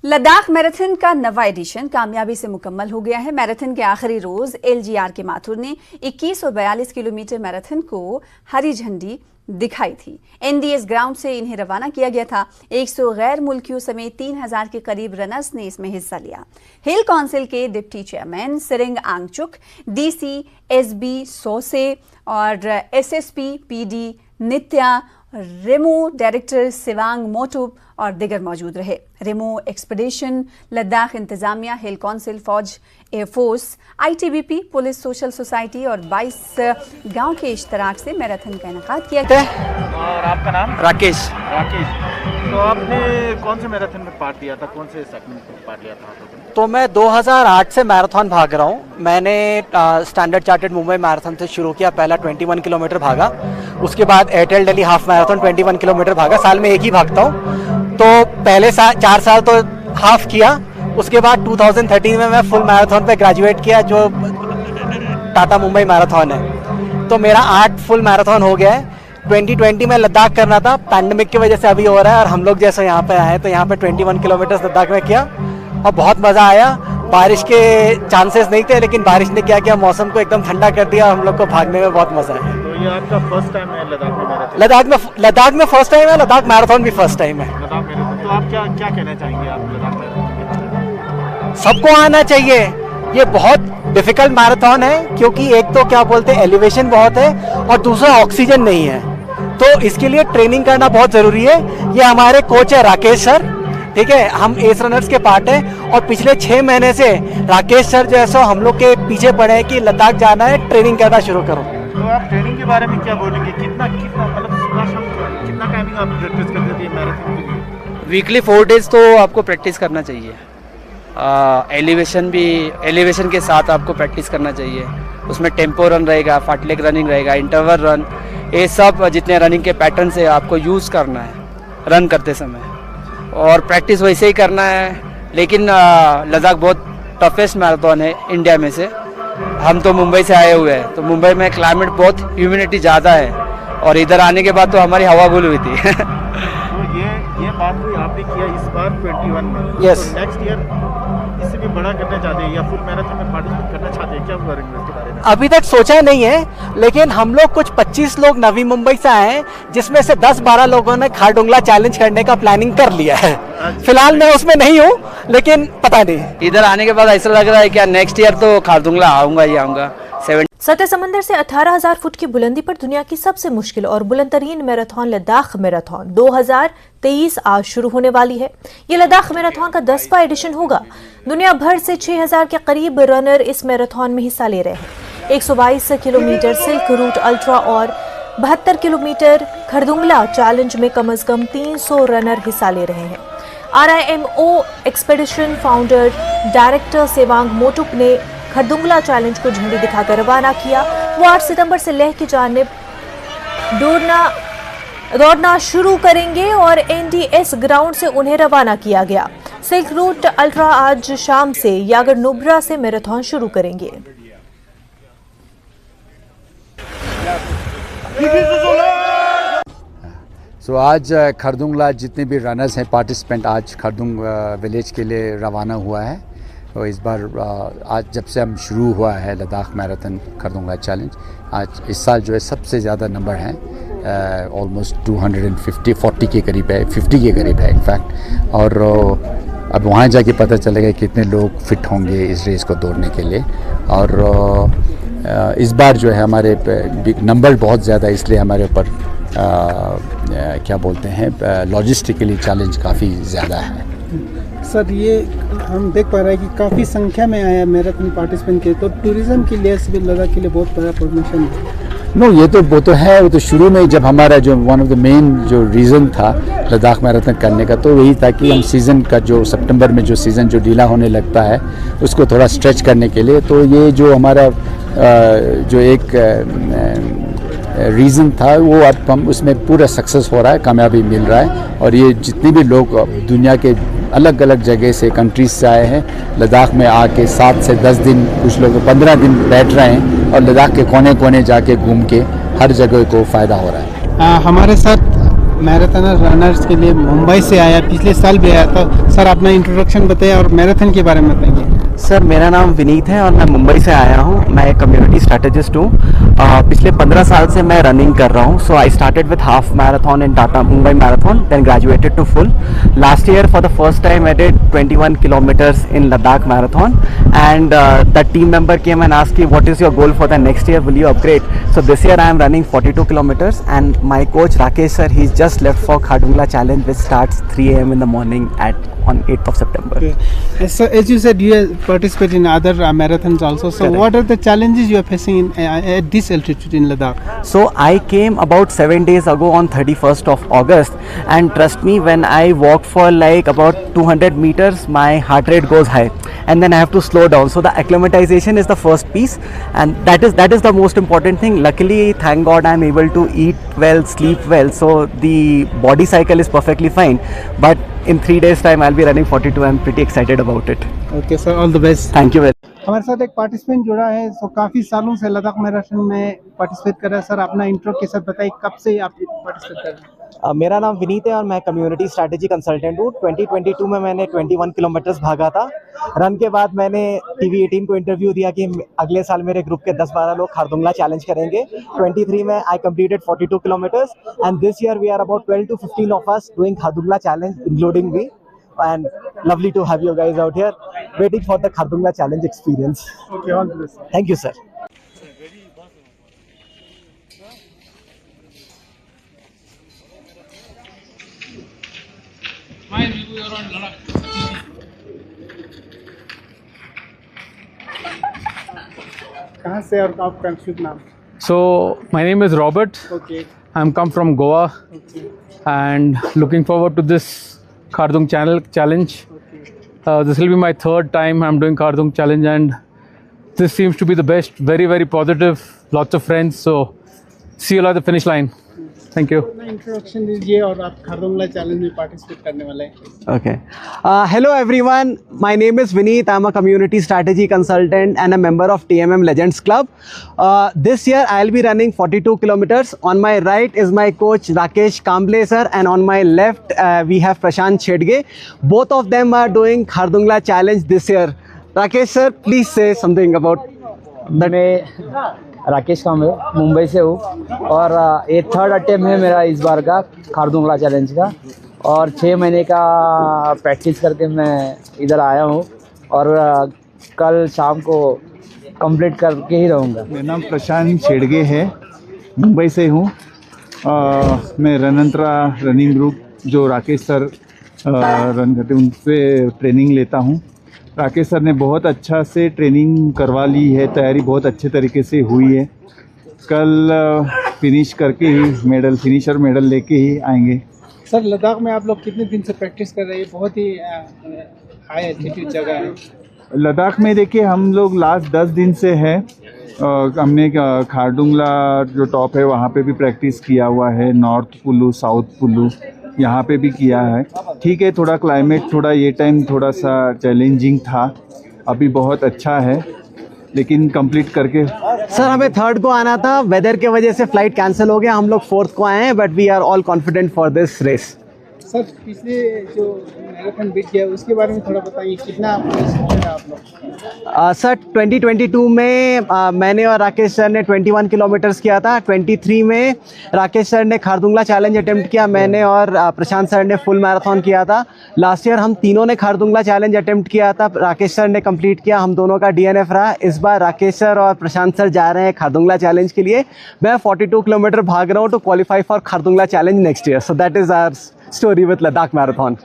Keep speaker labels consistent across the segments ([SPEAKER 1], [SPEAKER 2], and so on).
[SPEAKER 1] Ladakh marathon का नवा addition कामयाबी से मुकम्मल हो गया है। मैराथन के आखिरी रोज एलजीआर के माथुर ने 21 और 42 किलोमीटर मैराथन को हरी झंडी दिखाई थी। एनडीएस ग्राउंड से इन्हें रवाना किया गया था। 100 गैर मुल्कियों समेत 3000 के करीब रनर्स ने इसमें हिस्सा लिया। हिल काउंसिल के डिप्टी चेयरमैन सिरिंग आंगचुक, डीसी एसबी सोसे और एसएसपी पीडी नित्या, रेमो डायरेक्टर सिवांग मोटुप और दिगर मौजूद रहे। रेमो एक्सपीडिशन, लद्दाख इंतजामिया, हिल काउंसिल, फौज, air force, ITBP, police, social society और 22 गांव के इश्तराक से मैराथन का इनेकाद किया गया।
[SPEAKER 2] और आपका नाम?
[SPEAKER 3] राकेश।
[SPEAKER 2] तो आपने कौन से मैराथन में पार्ट लिया था, कौन से सेगमेंट में पार्ट लिया था आपने?
[SPEAKER 3] तो मैं 2008 से मैराथन भाग रहा हूँ। मैंने स्टैंडर्ड चार्टर्ड मुंबई मैराथन से शुरू किया। पहला 21 किलोमीटर भागा, उसके बाद Airtel Delhi half marathon 21 kilometre भागा। साल में एक ही भागता हूँ। तो पहले 4 साल तो हाफ किया, उसके बाद 2013 में मैं फुल मैराथन पे ग्रेजुएट किया, जो टाटा मुंबई मैराथन है। तो मेरा 8 फुल मैराथन हो गया है। 2020 में लद्दाख करना था, पैंडेमिक की वजह से अभी हो रहा है। और हम लोग जैसे यहाँ पे आए तो यहाँ पे 21 किलोमीटर लद्दाख में किया और बहुत मज़ा आया। बारिश के चांसेस नहीं थे, लेकिन बारिश ने क्या किया, मौसम को एकदम ठंडा कर दिया। हम लोग को भागने में बहुत मज़ा आया।
[SPEAKER 2] तो ये आपका फर्स्ट टाइम है लद्दाख में मैराथन?
[SPEAKER 3] लद्दाख में फर्स्ट टाइम है। लद्दाख मैराथन भी फर्स्ट टाइम है।
[SPEAKER 2] लद्दाख मैराथन, तो आप क्या कहना चाहेंगे आप लद्दाख मैराथन?
[SPEAKER 3] सबको आना चाहिए। ये बहुत डिफिकल्ट मैराथन है, क्योंकि एक तो क्या बोलते हैं एलिवेशन बहुत है और दूसरा ऑक्सीजन नहीं है। तो इसके लिए ट्रेनिंग करना बहुत ज़रूरी है। ये हमारे कोच है राकेश सर, ठीक है। हम एस रनर्स के पार्ट हैं और पिछले 6 महीने से राकेश सर जो है सो हम लोग के पीछे पड़े हैं कि लद्दाख जाना है, ट्रेनिंग करना शुरू करो।
[SPEAKER 2] तो आप ट्रेनिंग के बारे में क्या बोलेंगे? कितना मतलब कितना टाइमिंग आप प्रैक्टिस करते थे मैराथन के लिए?
[SPEAKER 4] वीकली 4 डेज तो आपको प्रैक्टिस करना चाहिए। एलिवेशन के साथ आपको प्रैक्टिस करना चाहिए। उसमें टेम्पो रन रहेगा, फाटलेग रनिंग रहेगा, इंटरवल रन, ये सब जितने रनिंग के पैटर्न से आपको यूज़ करना है रन करते समय। और प्रैक्टिस वैसे ही करना है। लेकिन लद्दाख बहुत टफेस्ट मैराथन है इंडिया में से। हम तो मुंबई से आए हुए हैं, तो मुंबई में क्लाइमेट बहुत ह्यूमिडिटी ज़्यादा है और इधर आने के बाद तो हमारी हवा गुल हुई थी।
[SPEAKER 2] तो ये बात हुई आपने किया इस बार 21 में।
[SPEAKER 3] यस।
[SPEAKER 2] तो नेक्स्ट ईयर इससे भी बड़ा करना चाहते हैं या फुल मैराथन में पार्टिसिपेट करना चाहते हैं? क्या करेंगे इसके बारे में?
[SPEAKER 3] अभी तक सोचा नहीं है, लेकिन हम लोग कुछ 25 लोग नवी मुंबई से आए हैं, जिसमें से 10-12 लोगों ने खारडुंगला चैलेंज करने का प्लानिंग कर लिया है। फिलहाल मैं उसमें नहीं हूँ, लेकिन पता नहीं।
[SPEAKER 4] इधर आने के बाद ऐसा लग रहा है कि नेक्स्ट ईयर तो खारदुंगला आऊँगा ही आऊँगा।
[SPEAKER 5] सतह समंदर से 18,000 फुट की बुलंदी पर दुनिया की सबसे मुश्किल और बुलंदतरीन मैराथन लद्दाख मैराथन 2023 आज शुरू होने वाली है। ये लद्दाख मैराथन का 10वां एडिशन होगा। दुनिया भर से 6,000 के करीब रनर इस मैराथन में हिस्सा ले रहे हैं। 122 किलोमीटर सिल्क रूट अल्ट्रा और 72 किलोमीटर खरदुंगला चैलेंज में कम से कम 300 रनर हिस्सा ले रहे हैं। RIMO expedition founder director Tsewang Motup ने खरदुंगला चैलेंज को झंडी दिखाकर रवाना किया। वो 8 सितंबर से लेह की जानिब दौड़ना शुरू करेंगे और एनडीएस ग्राउंड से उन्हें रवाना किया गया। सिल्क रूट अल्ट्रा आज शाम से यागर नुब्रा से मैराथन शुरू करेंगे।
[SPEAKER 6] आज खरदुंगला जितने भी रनर्स हैं, पार्टिसिपेंट आज खरदुंग विलेज के लिए रवाना हुआ है। तो इस बार आज जब से हम शुरू हुआ है लद्दाख मैराथन खरदुंगला चैलेंज, आज इस साल जो है सबसे ज़्यादा नंबर हैं, ऑलमोस्ट 240 के करीब है, 50 के करीब है इनफैक्ट। और अब वहाँ जाके पता चलेगा कितने लोग फिट होंगे इस रेस को दौड़ने के लिए। और इस बार जो है हमारे नंबर बहुत ज़्यादा, इसलिए हमारे ऊपर क्या बोलते हैं लॉजिस्टिकली चैलेंज काफ़ी ज़्यादा है।
[SPEAKER 7] सर, ये हम देख पा रहे हैं कि काफ़ी संख्या में आया मैराथन पार्टिसिपेंट के, तो टूरिज्म के लिए लद्दाख के लिए बहुत बड़ा प्रमोशन है।
[SPEAKER 6] नो, वो तो है। वो तो शुरू में जब हमारा जो वन ऑफ द मेन जो रीज़न था लद्दाख मैराथन करने का, तो वही था कि हम सीज़न का जो सितंबर में जो सीज़न जो ढीला होने लगता है उसको थोड़ा स्ट्रेच करने के लिए, तो ये जो हमारा जो एक रीज़न था वो अब हम उसमें पूरा सक्सेस हो रहा है, कामयाबी मिल रहा है। और ये जितने भी लोग दुनिया के अलग अलग जगह से कंट्रीज से आए हैं, लद्दाख में आके 7 से 10 दिन, कुछ लोग 15 दिन बैठ रहे हैं और लद्दाख के कोने कोने जाके घूम के हर जगह को फ़ायदा हो रहा है।
[SPEAKER 7] हमारे साथ मैराथन रनर्स के लिए मुंबई से आया, पिछले साल भी आया था। सर अपना इंट्रोडक्शन बताइए और मैराथन के बारे में बताइए।
[SPEAKER 3] सर मेरा नाम विनीत है और मैं मुंबई से आया हूँ। मैं एक कम्युनिटी स्ट्रेटेजिस्ट हूँ। पिछले 15 साल से मैं रनिंग कर रहा हूँ। So I started with half marathon in Tata Mumbai marathon, then graduated to full. Last year for the first time I did 21 kilometers in Ladakh marathon, and the team member came and asked me, what is your goal for the next year, will you upgrade? So this year I am running 42 kilometers, and my coach Rakesh sir, he's just left for Khardungla challenge, which starts 3 a.m. in the morning on 8th of September.
[SPEAKER 7] Okay. So as you said, you participate in other marathons also. So
[SPEAKER 3] Correct.
[SPEAKER 7] what are the challenges you are facing at this altitude in Ladakh?
[SPEAKER 3] So I came about 7 days ago on 31st of August, and trust me, when I walk for like about 200 meters, my heart rate goes high, and then I have to slow down. So the acclimatization is the first piece, and that is the most important thing. Luckily, thank God, I'm able to eat well, sleep well, so the body cycle is perfectly fine. But in 3 days time I'll be running 42. I'm pretty excited about it.
[SPEAKER 7] Okay, sir, all the best.
[SPEAKER 3] Thank you very much.
[SPEAKER 7] हमारे साथ एक participant जुड़ा है, सो काफ़ी सालों से Ladakh marathon में participate कर रहा है। सर अपना इंट्रो के साथ बताइए, कब से आप पार्टिसिपेट कर रहे हैं?
[SPEAKER 3] मेरा नाम विनीत है और मैं कम्युनिटी स्ट्रैटेजी कंसल्टेंट हूँ। 2022 में मैंने 21 किलोमीटर्स भागा था। रन के बाद मैंने टीवी 18 को इंटरव्यू दिया कि अगले साल मेरे ग्रुप के 10-12 लोग खारदुंगला चैलेंज करेंगे। 23 में I completed 42 kilometres, and this year we are about 12 to 15 of us doing Khardungla challenge, including me. And lovely to have you guys out here waiting for the Khardungla challenge experience.
[SPEAKER 7] Okay, all the best.
[SPEAKER 3] Thank you, sir.
[SPEAKER 7] कहाँ से और आपका शुभ नाम?
[SPEAKER 8] So my name is Robert.
[SPEAKER 7] Okay.
[SPEAKER 8] I'm come from Goa
[SPEAKER 7] Okay.
[SPEAKER 8] and looking forward to this Khardung challenge.
[SPEAKER 7] Okay.
[SPEAKER 8] This will be my third time I'm doing Khardung challenge, and this seems to be the best. Very, very positive. Lots of friends. So see you all at the finish line. Thank you.
[SPEAKER 7] अपना introduction दीजिए और आप Khardungla challenge में participate करने वाले हैं।
[SPEAKER 3] Okay. Hello everyone. My name is Vineet. I'm a community strategy consultant and a member of TMM Legends Club. This year I'll be running 42 kilometers. On my right is my coach Rakesh Kamble sir, and on my left we have Prashant Chedge. Both of them are doing Khardungla challenge this year. Rakesh sir, please say something about that.
[SPEAKER 4] मैं राकेश कांबले मुंबई से हूँ और ये third attempt है मेरा इस बार का Khardungla challenge का, और 6 महीने का प्रैक्टिस करके मैं इधर आया हूँ और कल शाम को कंप्लीट करके ही रहूँगा।
[SPEAKER 9] मेरा नाम प्रशांत छेड़गे है, मुंबई से हूँ। मैं रनंत्रा रनिंग ग्रुप जो राकेश सर रन करते हैं उनसे ट्रेनिंग लेता हूँ। राकेश सर ने बहुत अच्छा से ट्रेनिंग करवा ली है, तैयारी बहुत अच्छे तरीके से हुई है। कल फिनिश करके ही फिनिश और मेडल लेके ही आएंगे।
[SPEAKER 7] सर लद्दाख में आप लोग कितने दिन से प्रैक्टिस कर रहे हैं? बहुत ही हाई एल्टीट्यूड जगह है।
[SPEAKER 9] लद्दाख में देखिए हम लोग लास्ट 10 दिन से है। हमने खारदुंगला जो टॉप है वहाँ पे भी प्रैक्टिस किया हुआ है, नॉर्थ कुल्लू, साउथ कुल्लू यहाँ पे भी किया है। ठीक है, थोड़ा क्लाइमेट थोड़ा ये टाइम थोड़ा सा चैलेंजिंग था, अभी बहुत अच्छा है लेकिन कंप्लीट करके।
[SPEAKER 3] सर हमें थर्ड को आना था, वेदर के वजह से फ्लाइट कैंसिल हो गया, हम लोग फोर्थ को आए हैं, but we are all confident for this race.
[SPEAKER 7] Sir पिछले जो मैराथन बीत गया उसके बारे में थोड़ा बताइए, कितना आप लोग?
[SPEAKER 3] सर 2022 में मैंने और राकेश सर ने 21 किलोमीटर्स किया था। 23 में राकेश सर ने खारदुंगला चैलेंज अटेम्प्ट किया, मैंने और प्रशांत सर ने फुल मैराथन किया था। लास्ट ईयर हम तीनों ने खारदुंगला चैलेंज अटेम्प्ट किया था, राकेश सर ने कंप्लीट किया, हम दोनों का DNF रहा। इस बार राकेश सर और प्रशांत सर जा रहे हैं खारदुंगला चैलेंज के लिए। मैं 42 किलोमीटर भाग रहा हूँ to qualify for Khardungla challenge next year. So that is our story with Ladakh Marathon.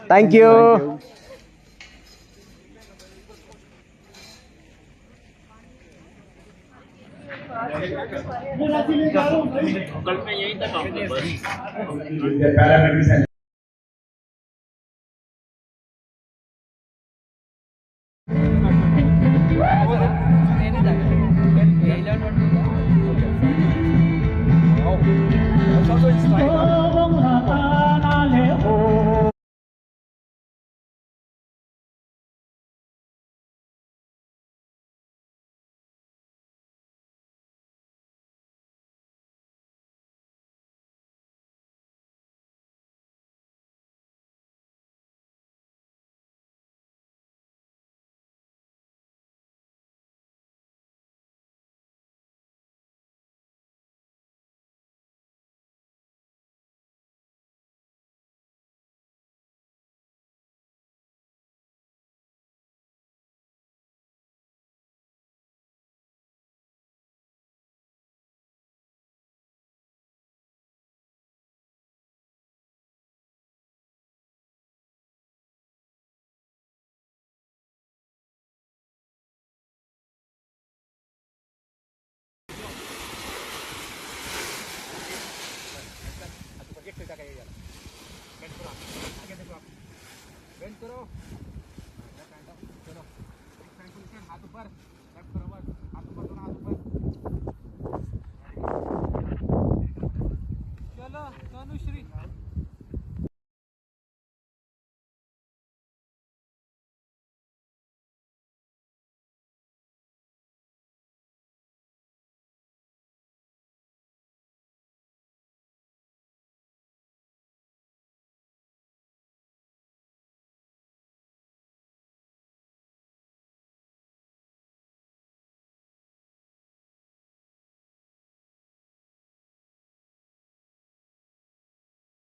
[SPEAKER 3] Thank you.
[SPEAKER 2] कल मैं यहीं तक आऊंगा बस।
[SPEAKER 10] तनुश्री